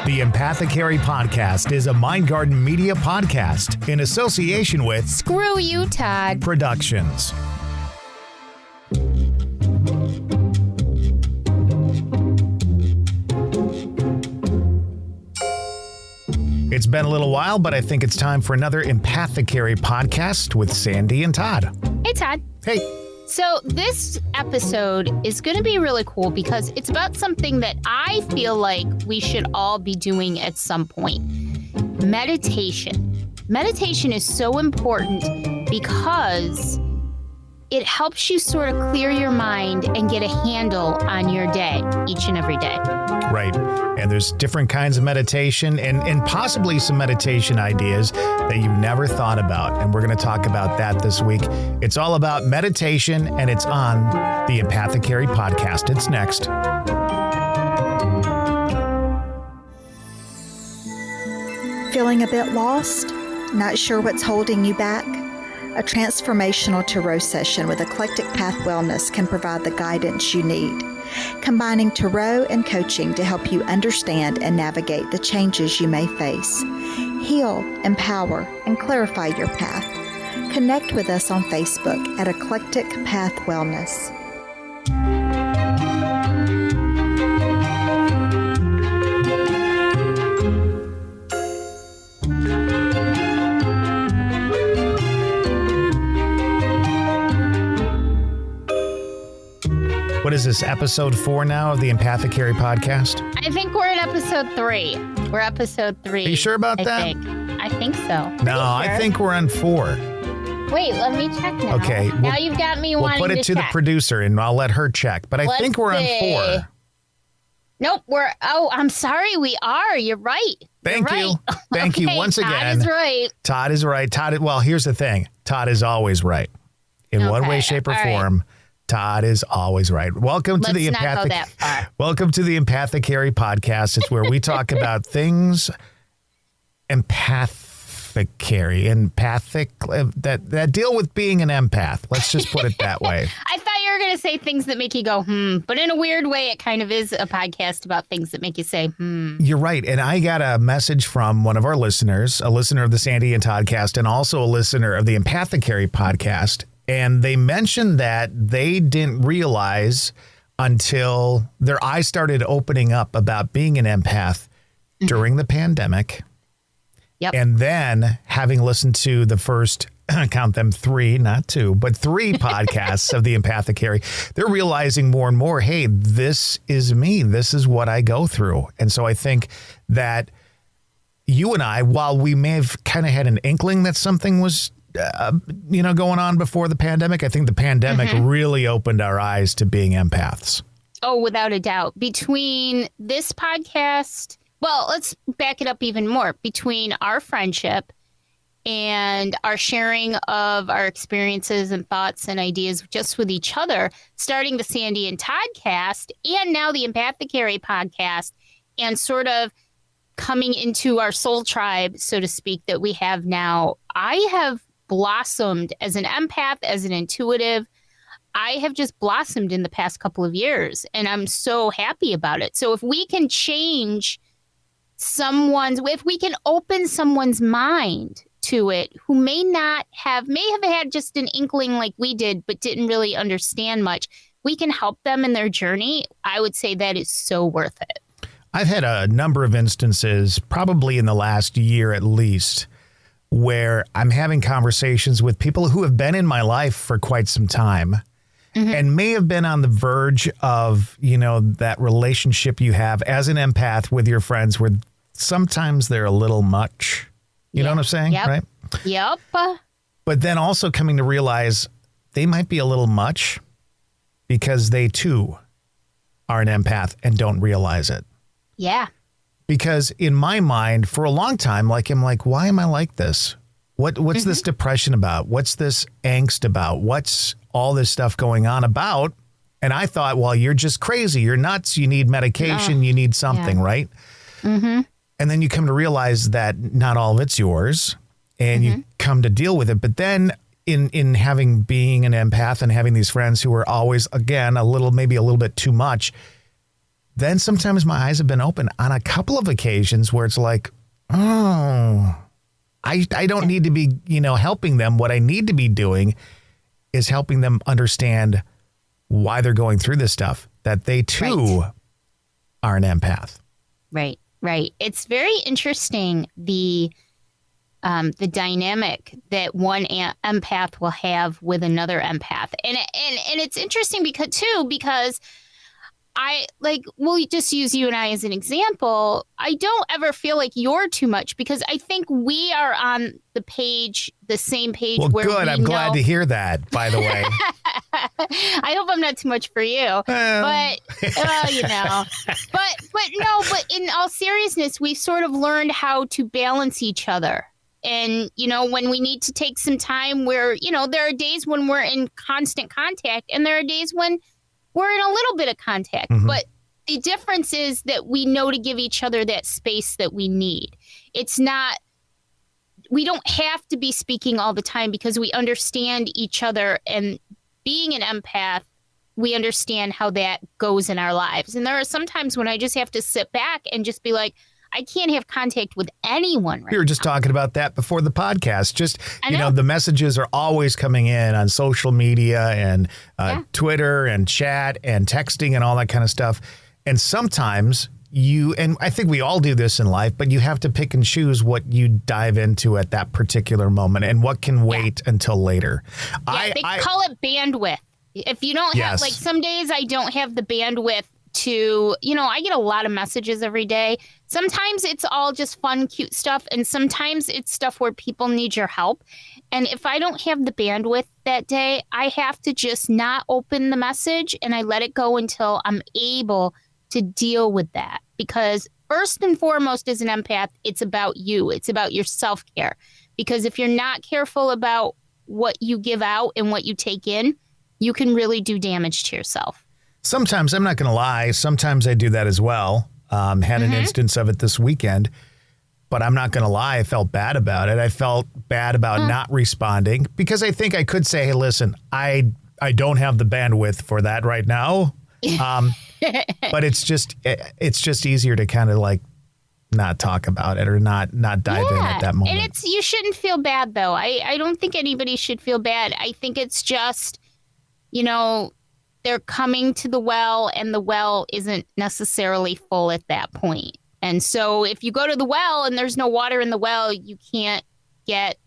The Empathecary Podcast is a Mindgarden Media podcast in association with Screw You, Todd Productions. It's been a little while, but I think it's time for another Empathecary Podcast with Sandy and Todd. Hey, Todd. Hey. So this episode is going to be really cool because it's about something that I feel like we should all be doing at some point. Meditation. Meditation is so important because it helps you sort of clear your mind and get a handle on your day each and every day. Right. And there's different kinds of meditation and possibly some meditation ideas that you've never thought about. And we're going to talk about that this week. It's all about meditation, and it's on the Empathecary Podcast. It's next. Feeling a bit lost? Not sure what's holding you back? A transformational tarot session with Eclectic Path Wellness can provide the guidance you need, combining tarot and coaching to help you understand and navigate the changes you may face. Heal, empower, and clarify your path. Connect with us on Facebook at Eclectic Path Wellness. What is this, episode 4 now of the Empathecary Podcast? I think we're in episode 3. We're episode 3. Are you sure about that? I think so. No, I think we're on 4. Wait, let me check now. Okay. Now you've got me wanting to check. We'll put it to the producer, and I'll let her check. But I think we're on 4. Nope, I'm sorry, we are. You're right. Thank you. Thank you once again. Todd is right. Todd is right. Well, here's the thing. Todd is always right. In one way, shape, or form. Todd is always right. Welcome to the Empathecary Podcast. It's where we talk about things empathic that deal with being an empath. Let's just put it that way. I thought you were going to say things that make you go, but in a weird way, it kind of is a podcast about things that make you say, You're right. And I got a message from one of our listeners, a listener of the Sandy And Toddcast, and also a listener of the Empathecary Podcast. And they mentioned that they didn't realize until their eyes started opening up about being an empath during the pandemic. Yep. And then having listened to the first, count them 3, not 2, but 3 podcasts of the Empathecary, they're realizing more and more, hey, this is me. This is what I go through. And so I think that you and I, while we may have kind of had an inkling that something was going on before the pandemic, I think the pandemic really opened our eyes to being empaths. Oh, without a doubt. Between this podcast, well, let's back it up even more. Between our friendship and our sharing of our experiences and thoughts and ideas just with each other, starting the Sandy and Toddcast and now the Empathecary Podcast, and sort of coming into our soul tribe, so to speak, that we have now, I have blossomed as an empath, as an intuitive. I have just blossomed in the past couple of years, and I'm so happy about it. So if we can change if we can open someone's mind to it, who may have had just an inkling like we did, but didn't really understand much, we can help them in their journey. I would say that is so worth it. I've had a number of instances, probably in the last year at least, where I'm having conversations with people who have been in my life for quite some time and may have been on the verge of, that relationship you have as an empath with your friends where sometimes they're a little much. You know what I'm saying? Yep. Right? Yep. But then also coming to realize they might be a little much because they too are an empath and don't realize it. Yeah. Because in my mind, for a long time, I'm like, why am I like this? What's this depression about? What's this angst about? What's all this stuff going on about? And I thought, well, you're just crazy. You're nuts. You need medication. You need something, right? Mm-hmm. And then you come to realize that not all of it's yours, and you come to deal with it. But then in being an empath and having these friends who are always, again, maybe a little bit too much, then sometimes my eyes have been open on a couple of occasions where it's like, oh, I don't need to be, helping them. What I need to be doing is helping them understand why they're going through this stuff, that they too are an empath. Right. It's very interesting, the dynamic that one empath will have with another empath. And it's interesting because we'll just use you and I as an example. I don't ever feel like you're too much because I think we are on the same page. Well, where good. I'm glad to hear that, by the way. I hope I'm not too much for you, but in all seriousness, we've sort of learned how to balance each other. And, when we need to take some time where, there are days when we're in constant contact and there are days when we're in a little bit of contact. Mm-hmm. But the difference is that we know to give each other that space that we need. It's not, we don't have to be speaking all the time because we understand each other, and being an empath, we understand how that goes in our lives. And there are some times when I just have to sit back and just be like, I can't have contact with anyone right We were just talking about that before the podcast. Just, the messages are always coming in on social media and Twitter and chat and texting and all that kind of stuff. And sometimes and I think we all do this in life, but you have to pick and choose what you dive into at that particular moment and what can wait until later. Yeah, they call it bandwidth. If you don't have, some days I don't have the bandwidth to, I get a lot of messages every day. Sometimes it's all just fun, cute stuff. And sometimes it's stuff where people need your help. And if I don't have the bandwidth that day, I have to just not open the message and I let it go until I'm able to deal with that. Because first and foremost, as an empath, it's about you. It's about your self-care. Because if you're not careful about what you give out and what you take in, you can really do damage to yourself. Sometimes, I'm not going to lie, sometimes I do that as well. Had an instance of it this weekend, but I'm not going to lie, I felt bad about it. I felt bad about not responding because I think I could say, hey, listen, I don't have the bandwidth for that right now. But it's just easier to kind of not talk about it or not dive in at that moment. And you shouldn't feel bad, though. I don't think anybody should feel bad. I think it's just, they're coming to the well and the well isn't necessarily full at that point. And so if you go to the well and there's no water in the well, you can't get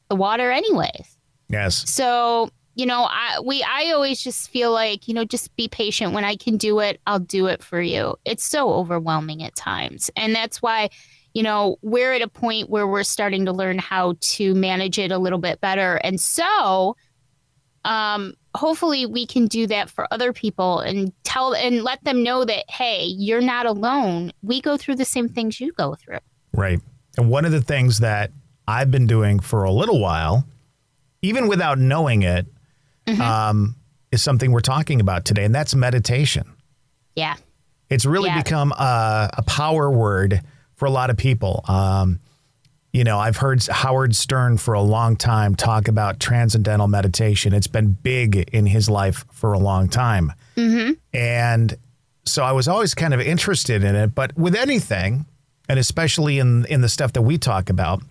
the water anyways. Yes. So, I always just feel like, just be patient. When I can do it, I'll do it for you. It's so overwhelming at times. And that's why, we're at a point where we're starting to learn how to manage it a little bit better. And so, hopefully we can do that for other people and let them know that, hey, you're not alone. We go through the same things you go through. Right. And one of the things that I've been doing for a little while, even without knowing it, is something we're talking about today, and that's meditation. Yeah. It's really become a power word for a lot of people. I've heard Howard Stern for a long time talk about transcendental meditation. It's been big in his life for a long time. Mm-hmm. And so I was always kind of interested in it. But with anything, and especially in the stuff that we talk about,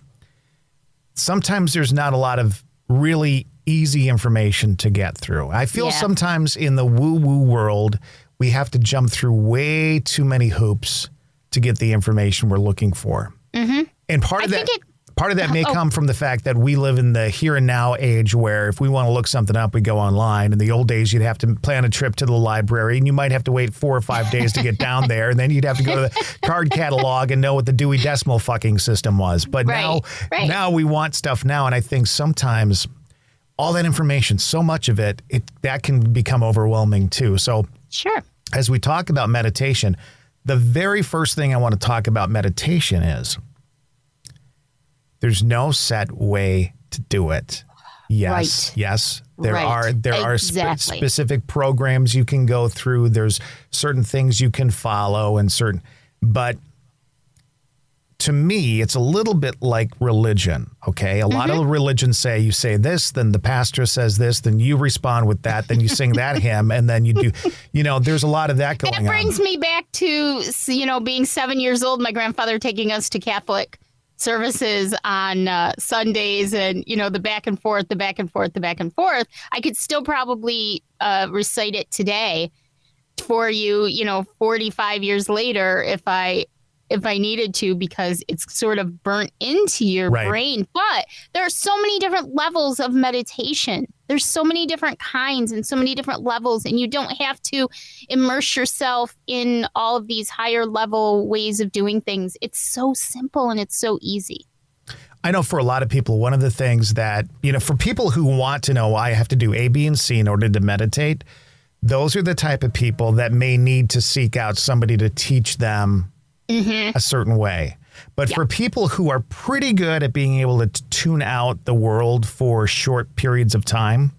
sometimes there's not a lot of really easy information to get through. I feel sometimes in the woo-woo world, we have to jump through way too many hoops to get the information we're looking for. Mm-hmm. And part of that may come from the fact that we live in the here and now age where if we want to look something up, we go online. In the old days, you'd have to plan a trip to the library and you might have to wait 4 or 5 days to get down there. And then you'd have to go to the card catalog and know what the Dewey Decimal fucking system was. But now we want stuff now. And I think sometimes all that information, so much of it, that can become overwhelming too. So as we talk about meditation, the very first thing I want to talk about meditation is there's no set way to do it. Yes. There are specific programs you can go through. There's certain things you can follow but to to me, it's a little bit like religion, okay? A lot of religions say you say this, then the pastor says this, then you respond with that, then you sing that hymn, and then you do, there's a lot of that going on. That brings me back to, being 7 years old, my grandfather taking us to Catholic services on Sundays and, the back and forth. I could still probably recite it today for you, 45 years later if I needed to, because it's sort of burnt into your brain. But there are so many different levels of meditation. There's so many different kinds and so many different levels, and you don't have to immerse yourself in all of these higher level ways of doing things. It's so simple and it's so easy. I know for a lot of people, one of the things that, for people who want to know, I have to do A, B, and C in order to meditate, those are the type of people that may need to seek out somebody to teach them a certain way. But for people who are pretty good at being able to tune out the world for short periods of time,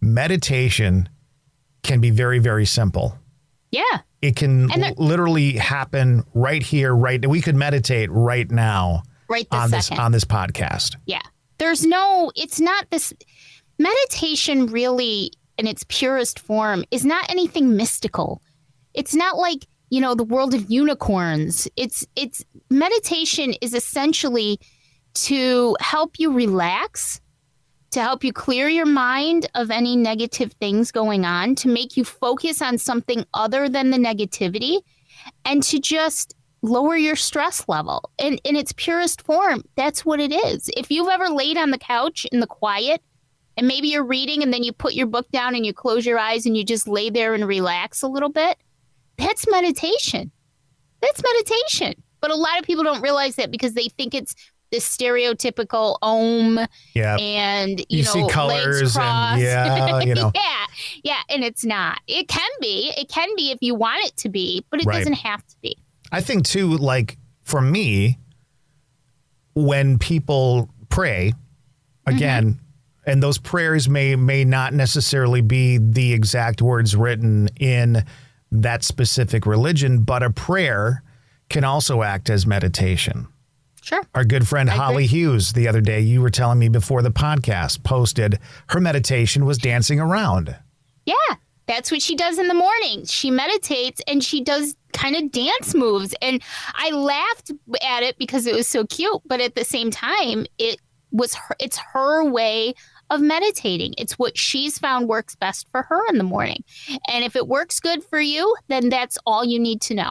meditation can be very, very simple. Yeah. It can literally happen right here, we could meditate right now on this podcast. Yeah. It's not this meditation really in its purest form is not anything mystical. It's not like, the world of unicorns. It's meditation is essentially to help you relax, to help you clear your mind of any negative things going on, to make you focus on something other than the negativity, and to just lower your stress level. And in its purest form, that's what it is. If you've ever laid on the couch in the quiet, and maybe you're reading and then you put your book down and you close your eyes and you just lay there and relax a little bit, that's meditation. But a lot of people don't realize that because they think it's this stereotypical om and, you know, see colors legs crossed. And yeah. And it's not. It can be if you want it to be, but it doesn't have to be. I think too, like for me, when people pray, again, and those prayers may not necessarily be the exact words written in that specific religion, but a prayer can also act as meditation. Sure. Our good friend Holly Hughes, the other day, you were telling me before the podcast, posted her meditation was dancing around. Yeah, that's what she does in the morning. She meditates and she does kind of dance moves. And I laughed at it because it was so cute. But at the same time, it's her way of meditating. It's what she's found works best for her in the morning. And if it works good for you, then that's all you need to know.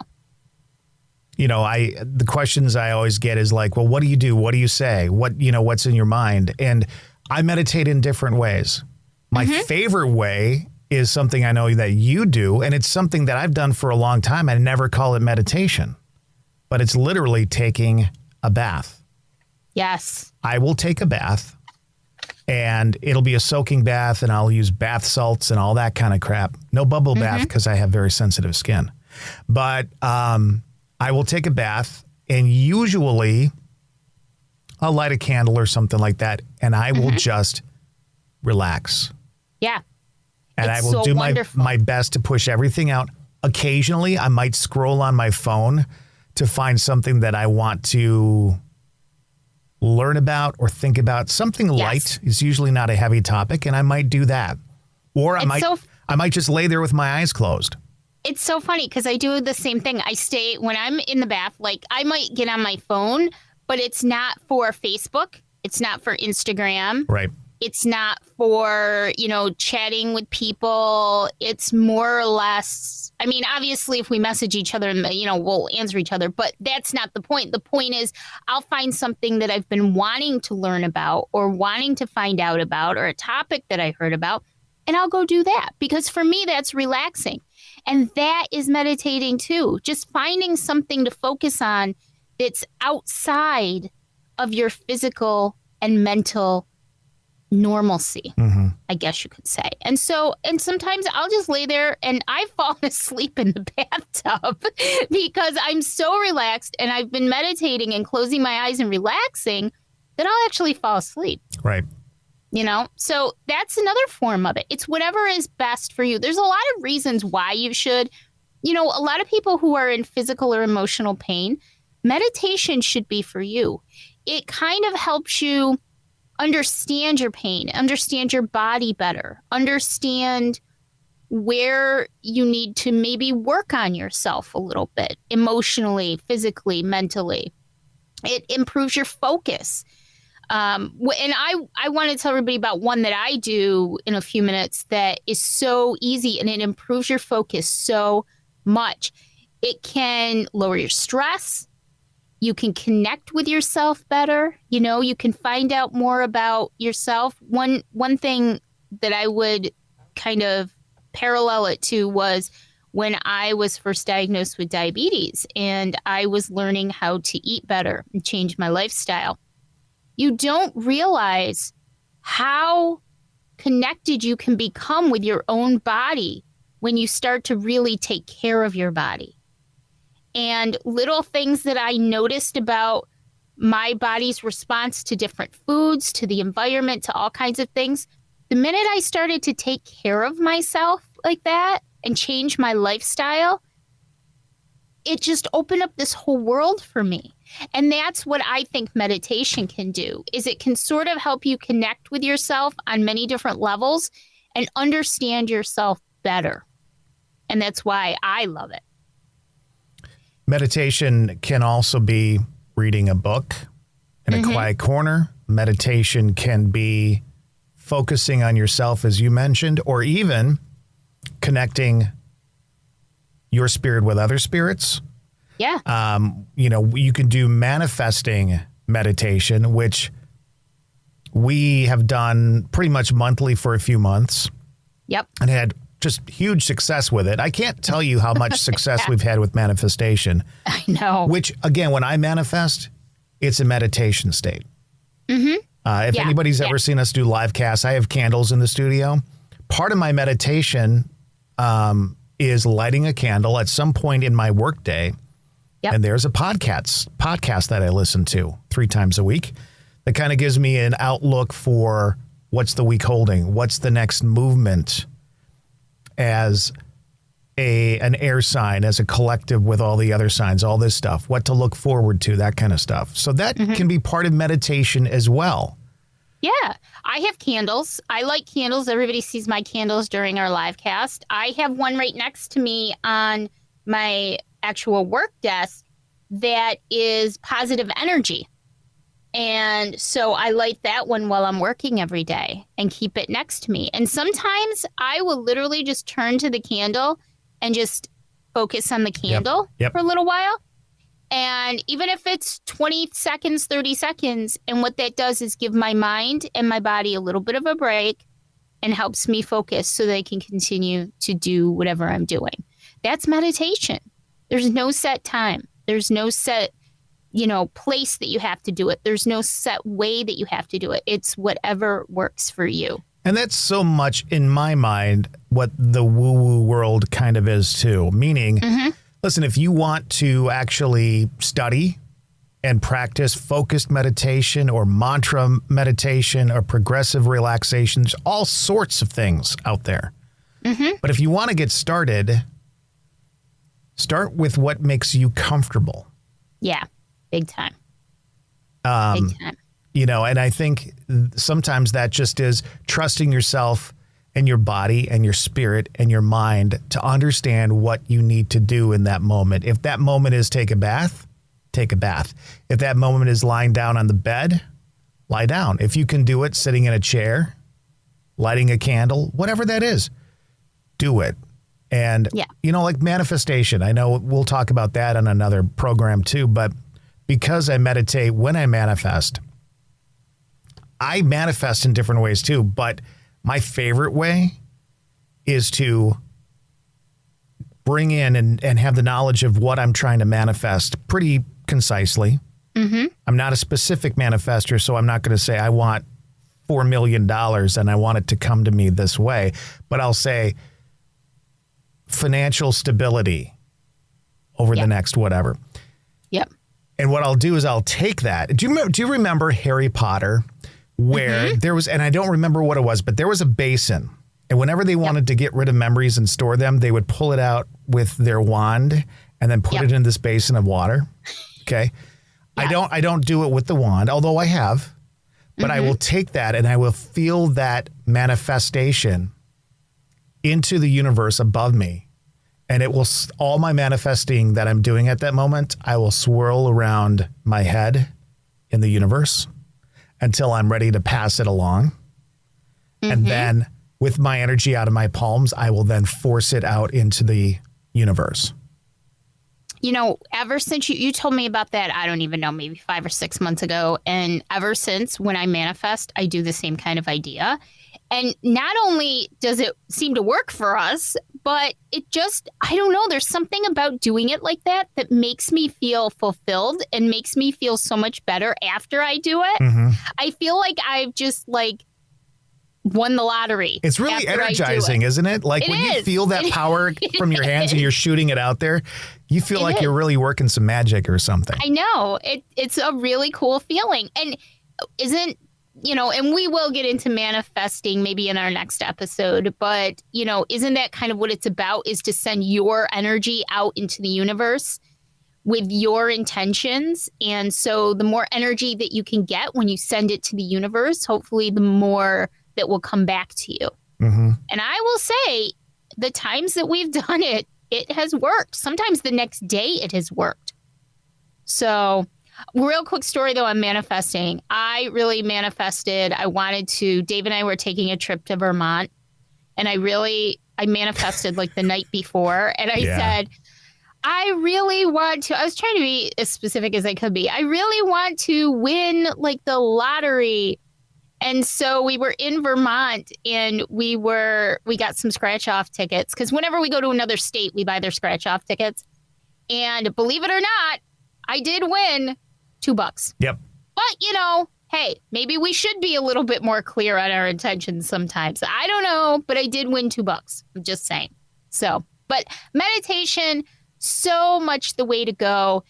You know, the questions I always get is like, well, what do you do? What do you say? What's in your mind? And I meditate in different ways. My favorite way is something I know that you do, and it's something that I've done for a long time. I never call it meditation, but it's literally taking a bath. Yes. I will take a bath. And it'll be a soaking bath, and I'll use bath salts and all that kind of crap. No bubble bath because I have very sensitive skin. But I will take a bath, and usually I'll light a candle or something like that, and I will just relax. Yeah. And I will do my best to push everything out. Occasionally, I might scroll on my phone to find something that I want to learn about or think about. Something light is usually not a heavy topic, and I might do that. Or I might just lay there with my eyes closed. It's so funny because I do the same thing. When I'm in the bath, like I might get on my phone, but it's not for Facebook. It's not for Instagram. Right. It's not for, chatting with people. It's more or less, I mean, obviously if we message each other, we'll answer each other, but that's not the point. The point is I'll find something that I've been wanting to learn about or wanting to find out about, or a topic that I heard about, and I'll go do that because for me, that's relaxing. And that is meditating too. Just finding something to focus on that's outside of your physical and mental normalcy, I guess you could say. And sometimes I'll just lay there and I've fallen asleep in the bathtub because I'm so relaxed and I've been meditating and closing my eyes and relaxing that I'll actually fall asleep. Right. So that's another form of it. It's whatever is best for you. There's a lot of reasons why you should. A lot of people who are in physical or emotional pain, meditation should be for you. It kind of helps you understand your pain, understand your body better, understand where you need to maybe work on yourself a little bit, emotionally, physically, mentally. It improves your focus. And I want to tell everybody about one that I do in a few minutes that is so easy, and it improves your focus so much. It can lower your stress. You can connect with yourself better. You know, you can find out more about yourself. One thing that I would kind of parallel it to was when I was first diagnosed with diabetes and I was learning how to eat better and change my lifestyle. You don't realize how connected you can become with your own body when you start to really take care of your body. And little things that I noticed about my body's response to different foods, to the environment, to all kinds of things. The minute I started to take care of myself like that and change my lifestyle, it just opened up this whole world for me. And that's what I think meditation can do, is it can sort of help you connect with yourself on many different levels and understand yourself better. And that's why I love it. Meditation can also be reading a book in a quiet corner. Meditation can be focusing on yourself, as you mentioned, or even connecting your spirit with other spirits. Yeah. You can do manifesting meditation, which we have done pretty much monthly for a few months. Yep. And had just huge success with it. I can't tell you how much success we've had with manifestation. I know. Which, again, when I manifest, it's a meditation state. Mm-hmm. If anybody's ever seen us do live casts, I have candles in the studio. Part of my meditation is lighting a candle at some point in my workday. Yep. And there's a podcast that I listen to 3 times a week that kind of gives me an outlook for what's the week holding, what's the next movement as an air sign, as a collective with all the other signs, all this stuff, what to look forward to, that kind of stuff. So that can be part of meditation as well. Yeah, I have candles. I like candles. Everybody sees my candles during our live cast. I have one right next to me on my actual work desk that is positive energy. And so I light that one while I'm working every day and keep it next to me. And sometimes I will literally just turn to the candle and just focus on the candle for a little while. And even if it's 20 seconds, 30 seconds, and what that does is give my mind and my body a little bit of a break and helps me focus so they can continue to do whatever I'm doing. That's meditation. There's no set time. There's no set, place that you have to do it. There's no set way that you have to do it. It's whatever works for you. And that's so much, in my mind, what the woo-woo world kind of is too. Meaning, listen, if you want to actually study and practice focused meditation or mantra meditation or progressive relaxation, there's all sorts of things out there. But if you want to get started, start with what makes you comfortable. Yeah, big time. Big time. And I think sometimes that just is trusting yourself and your body and your spirit and your mind to understand what you need to do in that moment. If that moment is take a bath, take a bath. If that moment is lying down on the bed, lie down. If you can do it sitting in a chair, lighting a candle, whatever that is, do it. And, like manifestation, I know we'll talk about that on another program too, but because I meditate when I manifest in different ways too, but my favorite way is to bring in and have the knowledge of what I'm trying to manifest pretty concisely. I'm not a specific manifester, so I'm not going to say I want $4 million and I want it to come to me this way, but I'll say financial stability over the next whatever. Yep. And what I'll do is I'll take that. Do you remember Harry Potter? Where there was, and I don't remember what it was, but there was a basin. And whenever they wanted to get rid of memories and store them, they would pull it out with their wand and then put it in this basin of water. Okay. Yes. I don't do it with the wand, although I have, but I will take that and I will feel that manifestation into the universe above me. And it will, all my manifesting that I'm doing at that moment, I will swirl around my head in the universe until I'm ready to pass it along. And then with my energy out of my palms, I will then force it out into the universe. You know, ever since you told me about that, I don't even know, maybe 5 or 6 months ago. And ever since, when I manifest, I do the same kind of idea. And not only does it seem to work for us, but it just, I don't know, there's something about doing it like that that makes me feel fulfilled and makes me feel so much better after I do it. I feel like I've just won the lottery. It's really energizing, isn't it? Like when you feel that power from your hands and you're shooting it out there, you feel like you're really working some magic or something. I know. It's a really cool feeling. And and we will get into manifesting maybe in our next episode, but, isn't that kind of what it's about, is to send your energy out into the universe with your intentions. And so the more energy that you can get when you send it to the universe, hopefully the more that will come back to you. And I will say the times that we've done it, it has worked. Sometimes the next day it has worked. So real quick story, though, on manifesting. I really manifested. Dave and I were taking a trip to Vermont, and I manifested like the night before. And I said, I really want to, I was trying to be as specific as I could be. I really want to win like the lottery. And so we were in Vermont, and we got some scratch off tickets, because whenever we go to another state, we buy their scratch off tickets. And believe it or not, I did win $2. Yep. But, hey, maybe we should be a little bit more clear on our intentions sometimes. I don't know, but I did win $2. I'm just saying. So, but meditation, so much the way to go.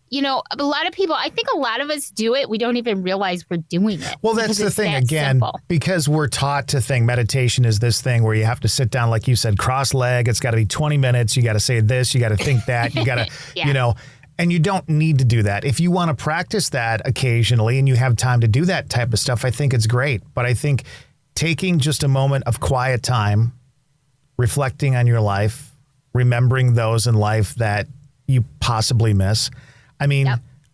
A lot of people, I think a lot of us do it. We don't even realize we're doing it. Well, that's the thing, again, because we're taught to think meditation is this thing where you have to sit down, like you said, cross-leg. It's got to be 20 minutes. You got to say this. You got to think that. You got to, and you don't need to do that. If you want to practice that occasionally and you have time to do that type of stuff, I think it's great. But I think taking just a moment of quiet time, reflecting on your life, remembering those in life that you possibly miss. I mean,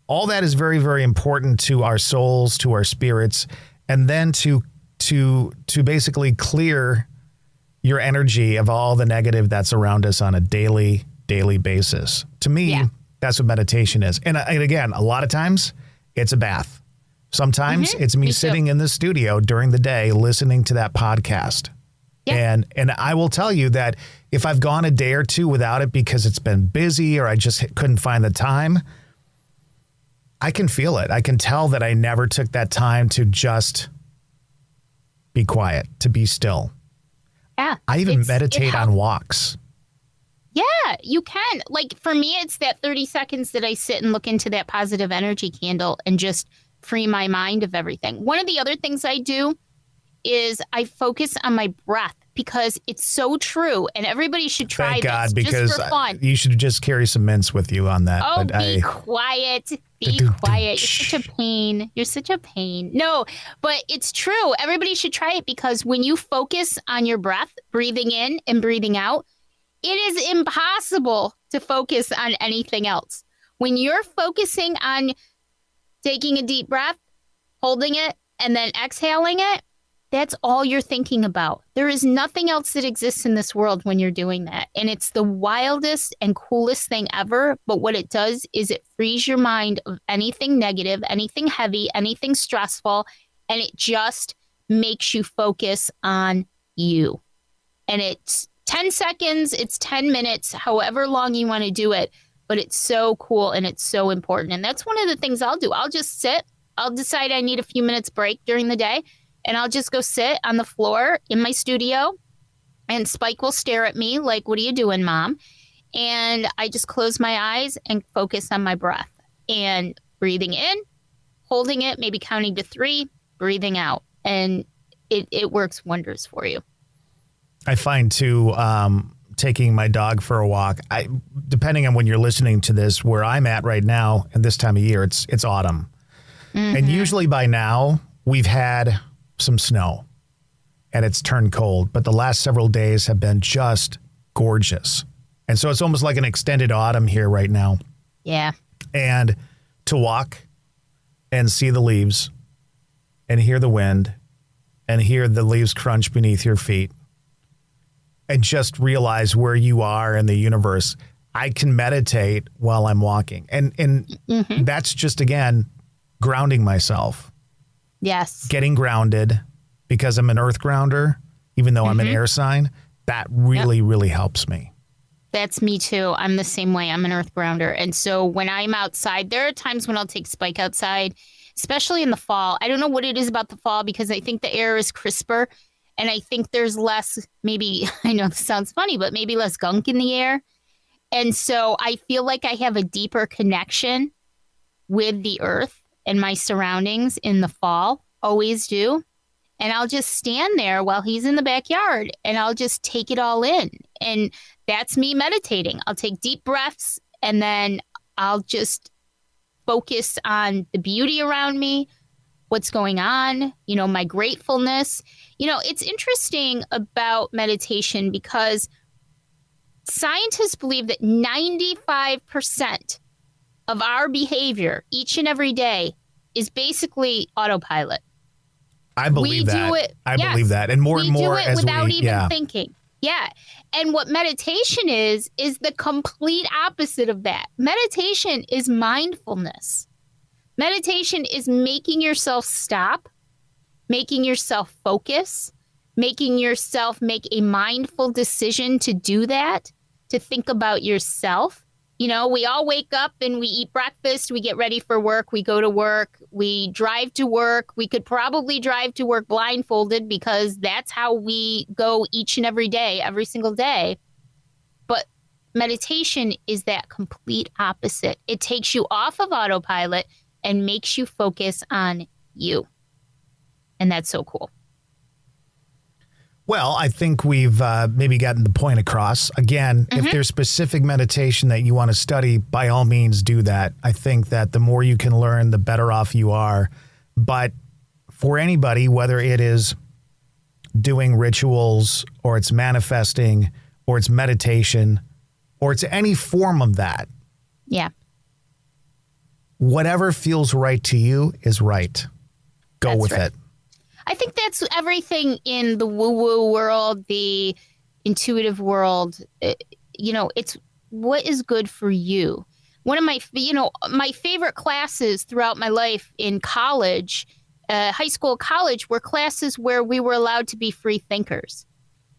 all that is very, very important to our souls, to our spirits, and then to basically clear your energy of all the negative that's around us on a daily basis. To me, that's what meditation is. And again, a lot of times it's a bath. Sometimes it's me sitting in the studio during the day listening to that podcast. And I will tell you that if I've gone a day or two without it because it's been busy or I just couldn't find the time, I can feel it. I can tell that I never took that time to just be quiet, to be still. Yeah. I even meditate on walks. Yeah, you can. Like for me, it's that 30 seconds that I sit and look into that positive energy candle and just free my mind of everything. One of the other things I do is I focus on my breath, because it's so true, and everybody should try Thank God, this because just for fun. You should just carry some mints with you on that. Oh, be quiet. Be quiet. You're such a pain. You're such a pain. No, but it's true. Everybody should try it, because when you focus on your breath, breathing in and breathing out, it is impossible to focus on anything else. When you're focusing on taking a deep breath, holding it, and then exhaling it, that's all you're thinking about. There is nothing else that exists in this world when you're doing that. And it's the wildest and coolest thing ever. But what it does is it frees your mind of anything negative, anything heavy, anything stressful. And it just makes you focus on you. And it's 10 seconds, it's 10 minutes, however long you want to do it. But it's so cool and it's so important. And that's one of the things I'll do. I'll just sit. I'll decide I need a few minutes break during the day. And I'll just go sit on the floor in my studio, and Spike will stare at me like, "What are you doing, Mom?" And I just close my eyes and focus on my breath and breathing in, holding it, maybe counting to 3, breathing out. And it works wonders for you. I find too, taking my dog for a walk. Depending on when you're listening to this, where I'm at right now and this time of year, it's autumn. Mm-hmm. And usually by now we've had some snow and it's turned cold, but the last several days have been just gorgeous. And so it's almost like an extended autumn here right now. Yeah. And to walk and see the leaves and hear the wind and hear the leaves crunch beneath your feet and just realize where you are in the universe. I can meditate while I'm walking. And mm-hmm. that's just, again, grounding myself. Yes. Getting grounded, because I'm an earth grounder, even though I'm an air sign. That really, really helps me. That's me too. I'm the same way. I'm an earth grounder. And so when I'm outside, there are times when I'll take Spike outside, especially in the fall. I don't know what it is about the fall, because I think the air is crisper and I think there's less, maybe, I know this sounds funny, but maybe less gunk in the air. And so I feel like I have a deeper connection with the earth and my surroundings in the fall. Always do. And I'll just stand there while he's in the backyard and I'll just take it all in. And that's me meditating. I'll take deep breaths and then I'll just focus on the beauty around me, what's going on, my gratefulness. It's interesting about meditation because scientists believe that 95% of our behavior each and every day is basically autopilot. I believe that. I believe that. And more and more as without even thinking. Yeah. And what meditation is the complete opposite of that. Meditation is mindfulness. Meditation is making yourself stop, making yourself focus, making yourself make a mindful decision to do that, to think about yourself. We all wake up and we eat breakfast, we get ready for work, we go to work, we drive to work. We could probably drive to work blindfolded because that's how we go each and every day, every single day. But meditation is that complete opposite. It takes you off of autopilot and makes you focus on you. And that's so cool. Well, I think we've maybe gotten the point across. Again, if there's specific meditation that you want to study, by all means do that. I think that the more you can learn, the better off you are. But for anybody, whether it is doing rituals or it's manifesting or it's meditation or it's any form of that. Yeah. Whatever feels right to you is right. Go with it. I think that's everything in the woo-woo world, the intuitive world. It's what is good for you. One of my favorite classes throughout my life in college, high school, college, were classes where we were allowed to be free thinkers.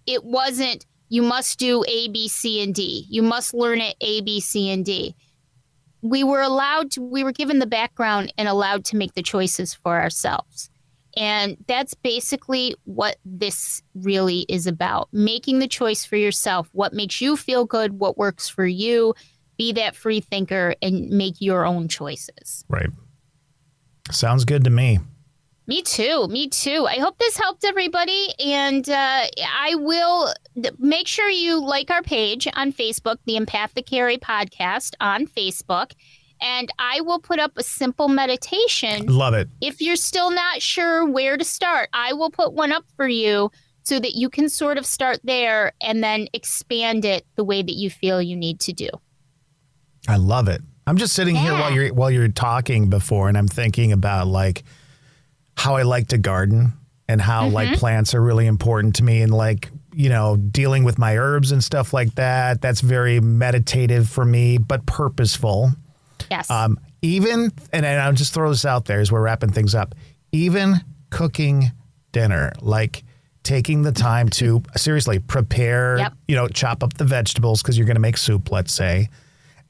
It wasn't, you must do A, B, C, and D. You must learn it A, B, C, and D. We were given the background and allowed to make the choices for ourselves. And that's basically what this really is about. Making the choice for yourself. What makes you feel good, what works for you. Be that free thinker and make your own choices. Right. Sounds good to me. Me too. I hope this helped everybody. And I will make sure you like our page on Facebook, the Empathecary Podcast on Facebook. And I will put up a simple meditation. Love it. If you're still not sure where to start, I will put one up for you so that you can sort of start there and then expand it the way that you feel you need to do. I love it. I'm just sitting here while you're talking before, and I'm thinking about like how I like to garden and how like plants are really important to me, and like, dealing with my herbs and stuff like that. That's very meditative for me, but purposeful. Yes. And I'll just throw this out there as we're wrapping things up. Even cooking dinner, like taking the time to seriously prepare, chop up the vegetables because you're going to make soup, let's say,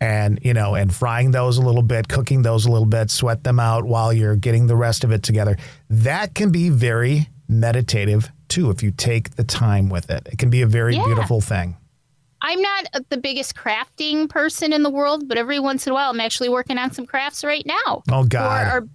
and frying those a little bit, cooking those a little bit, sweat them out while you're getting the rest of it together. That can be very meditative too if you take the time with it. It can be a very beautiful thing. I'm not the biggest crafting person in the world, but every once in a while I'm actually working on some crafts right now. Oh, God.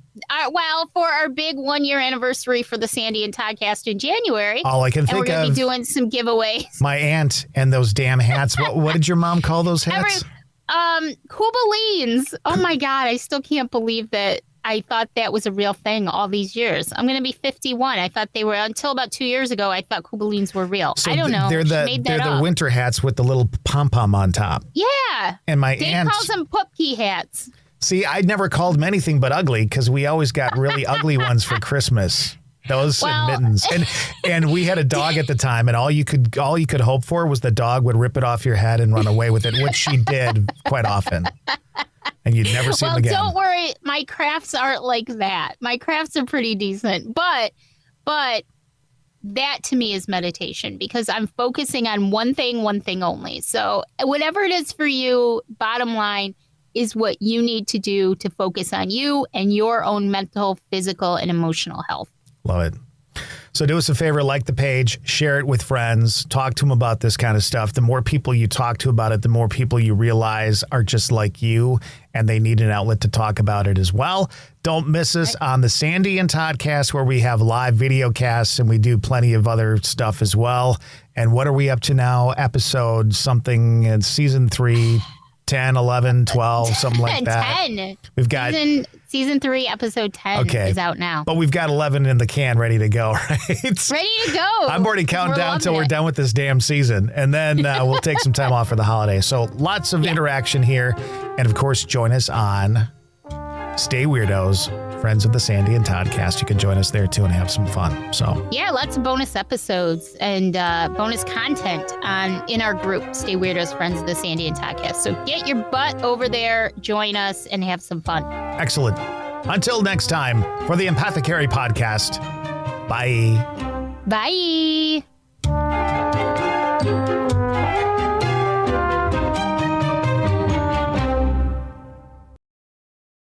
Well, for our big 1-year anniversary for the Sandy and Toddcast in January. All I can think we're going to of be doing some giveaways. My aunt and those damn hats. What did your mom call those hats? Kubalines. Oh my God. I still can't believe that I thought that was a real thing all these years. I'm going to be 51. I thought they were, until about 2 years ago, I thought Kubalines were real. So I don't know. They're the winter hats with the little pom-pom on top. Yeah. And my Dave aunt calls them pupkey hats. See, I'd never called them anything but ugly because we always got really ugly ones for Christmas. Those and mittens. And we had a dog at the time, and all you could hope for was the dog would rip it off your head and run away with it, which she did quite often. And you'd never see them again. Well, don't worry. My crafts aren't like that. My crafts are pretty decent. But that to me is meditation because I'm focusing on one thing only. So whatever it is for you, bottom line, is what you need to do to focus on you and your own mental, physical, and emotional health. Love it. So do us a favor, like the page, share it with friends, talk to them about this kind of stuff. The more people you talk to about it, the more people you realize are just like you, and they need an outlet to talk about it as well. Don't miss us on the Sandy and Toddcast, where we have live video casts, and we do plenty of other stuff as well. And what are we up to now? Episode something in season 3, 10, 11, 12, something like that. 10. We've got season 3, episode 10 is out now. But we've got 11 in the can ready to go, right? Ready to go. I'm already counting down until we're done with this damn season. And then we'll take some time off for the holiday. So lots of interaction here. And of course, join us on Stay Weirdos, friends of the Sandy and Toddcast. You can join us there too and have some fun. So yeah, lots of bonus episodes and bonus content in our group, Stay Weirdos, friends of the Sandy and Toddcast. So get your butt over there, join us, and have some fun. Excellent. Until next time, for the Empathecary Podcast. Bye. Bye.